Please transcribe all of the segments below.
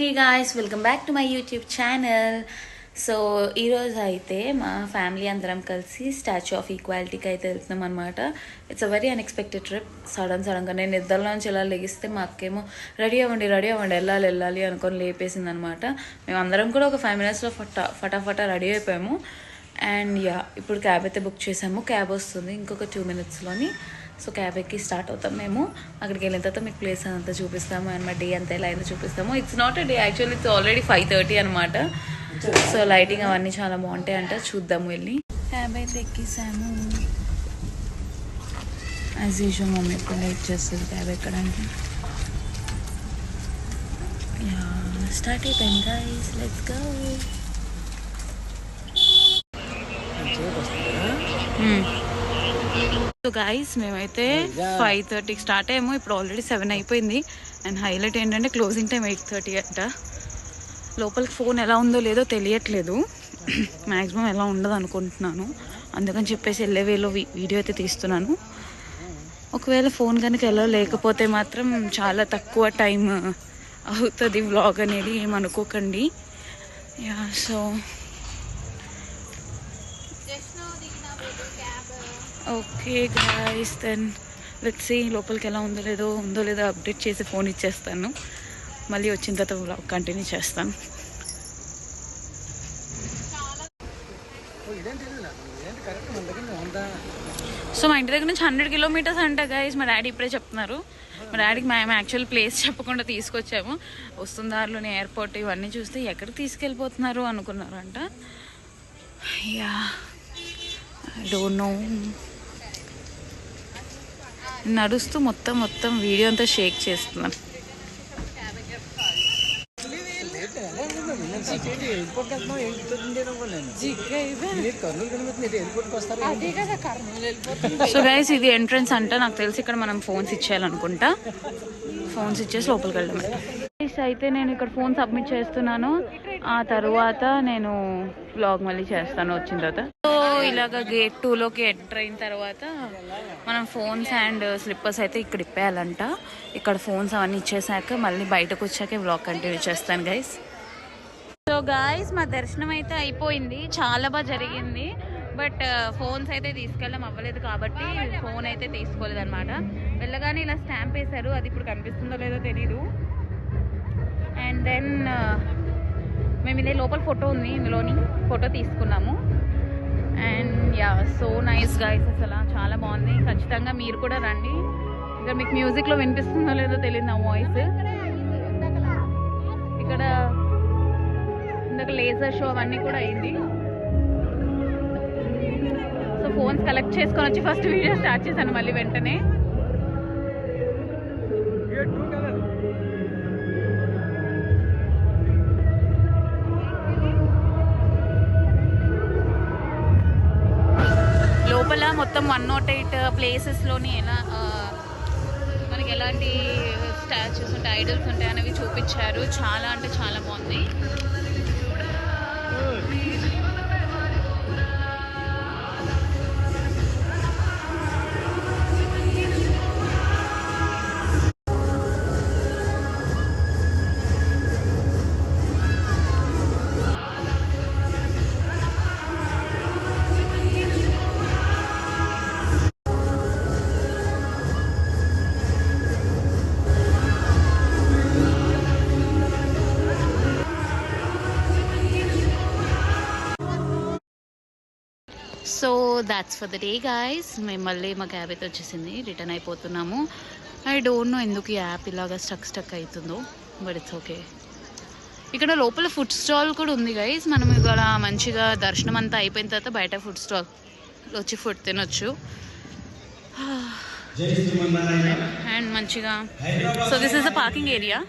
Hey guys, welcome back to my YouTube channel. So ఈరోజు అయితే మా ఫ్యామిలీ అందరం కలిసి స్టాచ్యూ ఆఫ్ ఈక్వాలిటీకి అయితే వెళ్తున్నాం అనమాట. It's a very unexpected trip. సడన్గా నేను నిద్రలోంచి ఇలా లెగిస్తే మా అక్కేమో రెడీ అవ్వండి వెళ్ళాలి అనుకొని లేపేసింది అనమాట. మేము అందరం కూడా ఒక 5 minutesలో ఫటాఫటా రెడీ అయిపోయాము. అండ్ ఇప్పుడు క్యాబ్ అయితే బుక్ చేసాము. క్యాబ్ వస్తుంది ఇంకొక 2 minutesలోని. సో క్యాబ్ ఎక్కి స్టార్ట్ అవుతాం. మేము అక్కడికి వెళ్ళిన తర్వాత మీకు ప్లేస్ అంతా చూపిస్తాము అండ్ మా డే అంతా ఎలా అయితే చూపిస్తాము. It's not a day, actually it's already 5:30 అనమాట. సో లైటింగ్ అవన్నీ చాలా బాగుంటాయి అంట, చూద్దాము వెళ్ళి. క్యాబ్ అయితే ఎక్కిసాము. యాజ్ యూజువల్ మమ్మీ ఇప్పుడు వెయిట్ చేస్తుంది క్యాబ్ ఎక్కడానికి. స్టార్ట్ అయిపోయింది guys, let's go. So guys మేమైతే 5:30కి స్టార్ట్ అయ్యాము. ఇప్పుడు ఆల్రెడీ 7 అయిపోయింది. అండ్ హైలైట్ ఏంటంటే క్లోజింగ్ టైం 8:30 అంట. లోపలికి ఫోన్ ఎలా ఉందో లేదో తెలియట్లేదు. మ్యాక్సిమం ఎలా ఉండదు అనుకుంటున్నాను. అందుకని చెప్పేసి వెళ్ళే వేలో వీడియో అయితే తీస్తున్నాను. ఒకవేళ ఫోన్ కనుక ఎలా లేకపోతే మాత్రం చాలా తక్కువ టైం అవుతుంది వ్లాగ్ అనేది, ఏమనుకోకండి. So okay guys, then let's see లోపలికి ఎలా ఉందో లేదో అప్డేట్ చేసి ఫోన్ ఇచ్చేస్తాను. మళ్ళీ వచ్చిన తర్వాత వ్లాగ్ కంటిన్యూ చేస్తాను. సో మా ఇంటి దగ్గర నుంచి 100 kilometers అంట గైస్. మా డాడీ ఇప్పుడే చెప్తున్నారు. మా డాడీకి మేము యాక్చువల్ ప్లేస్ చెప్పకుండా తీసుకొచ్చాము. వస్తుందారులోని ఎయిర్పోర్ట్ ఇవన్నీ చూస్తే ఎక్కడికి తీసుకెళ్ళిపోతున్నారు అనుకున్నారంట. I don't know. నడుస్తూ మొత్తం వీడియో అంతా షేక్ చేస్తున్నాను. సో గైస్ ఇది ఎంట్రన్స్ అంట. నాకు తెలిసి ఇక్కడ మనం ఫోన్స్ ఇచ్చేయాలనుకుంటా. ఫోన్స్ ఇచ్చేసి లోపలికి వెళ్ళడమే. అయితే నేను ఇక్కడ ఫోన్ సబ్మిట్ చేస్తున్నాను. ఆ తర్వాత నేను వ్లాగ్ మళ్ళీ చేస్తాను వచ్చిన తర్వాత. సో ఇలాగ గేట్ 2లోకి ఎంటర్ అయిన తర్వాత మనం ఫోన్స్ అండ్ స్లిప్పర్స్ అయితే ఇక్కడ ఇప్పేయాలంట. ఇక్కడ ఫోన్స్ అవన్నీ ఇచ్చేసాక మళ్ళీ బయటకు వచ్చాక వ్లాగ్ కంటిన్యూ చేస్తాను గైస్. సో గాయస్ మా దర్శనం అయితే అయిపోయింది, చాలా బాగా జరిగింది. బట్ ఫోన్స్ అయితే తీసుకెళ్ళడం అవ్వలేదు కాబట్టి ఫోన్ అయితే తీసుకోలేదు అనమాట. వెళ్ళగానే ఇలా స్టాంప్ వేశారు, అది ఇప్పుడు కనిపిస్తుందో లేదో తెలీదు. అండ్ దెన్ మేము ఇదే లోపల ఫోటో ఉంది, ఇందులోని ఫోటో తీసుకున్నాము. అండ్ సో నైస్ గాయస్, అసలు చాలా బాగుంది. ఖచ్చితంగా మీరు కూడా రండి. ఇంకా మీకు మ్యూజిక్లో వినిపిస్తుందో లేదో తెలియదు నా వాయిస్. ఇక్కడ ఇందాక లేజర్ షో అవన్నీ కూడా అయింది. సో ఫోన్స్ కలెక్ట్ చేసుకొని వచ్చి ఫస్ట్ వీడియో స్టార్ట్ చేశాను మళ్ళీ వెంటనే. లోపల మొత్తం 108 ప్లేసెస్లోని ఎలా మనకి ఎలాంటి స్టాచ్యూస్ ఉంటాయి, ఐడల్స్ ఉంటాయి అనేవి చూపించారు. చాలా అంటే చాలా బాగుంది. So that's for the day guys. మేము మళ్ళీ మా క్యాబ్ అయితే వచ్చేసింది, రిటర్న్ అయిపోతున్నాము. ఐ డోంట్ నో ఎందుకు ఈ యాప్ ఇలాగా స్టక్ అవుతుందో, బట్ ఇట్స్ ఓకే. ఇక్కడ లోపల ఫుడ్ స్టాల్ కూడా ఉంది గైస్. మనం ఇక్కడ మంచిగా దర్శనం అంతా అయిపోయిన తర్వాత బయట ఫుడ్ స్టాల్ వచ్చి ఫుడ్ తినొచ్చు. అండ్ మంచిగా. So this is the parking area.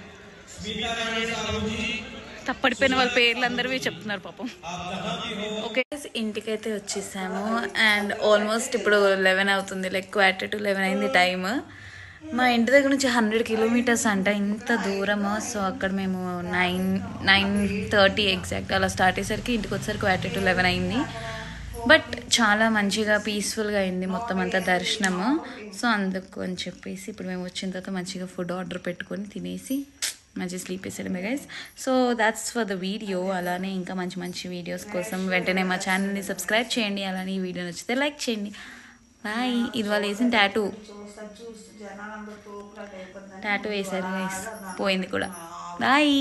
తప్పడిపోయిన వాళ్ళ పేర్లు అందరివి చెప్తున్నారు పాపం. ఓకే, ఇంటికైతే వచ్చేసాము. అండ్ ఆల్మోస్ట్ ఇప్పుడు 11 అవుతుంది, లైక్ 11:15 అయింది టైమ్. మా ఇంటి దగ్గర నుంచి 100 kilometers అంట, ఇంత దూరము. సో అక్కడ మేము 9:30 ఎగ్జాక్ట్ అలా స్టార్ట్ అయ్యేసరికి ఇంటికి వచ్చేసరికి 11 అయింది. బట్ చాలా మంచిగా పీస్ఫుల్గా అయింది మొత్తం అంతా దర్శనము. సో అందుకు అని చెప్పేసి ఇప్పుడు మేము వచ్చిన తర్వాత మంచిగా ఫుడ్ ఆర్డర్ పెట్టుకొని తినేసి మంచి స్లీప్ వేసాడు guys. So that's for the video. అలానే ఇంకా మంచి మంచి వీడియోస్ కోసం వెంటనే మా ఛానల్ని సబ్స్క్రైబ్ చేయండి. అలానే ఈ వీడియో నచ్చితే లైక్ చేయండి. బాయ్. ఇది వాళ్ళు వేసిన టాటూ వేశారు గైస్, పోయింది కూడా. బాయ్.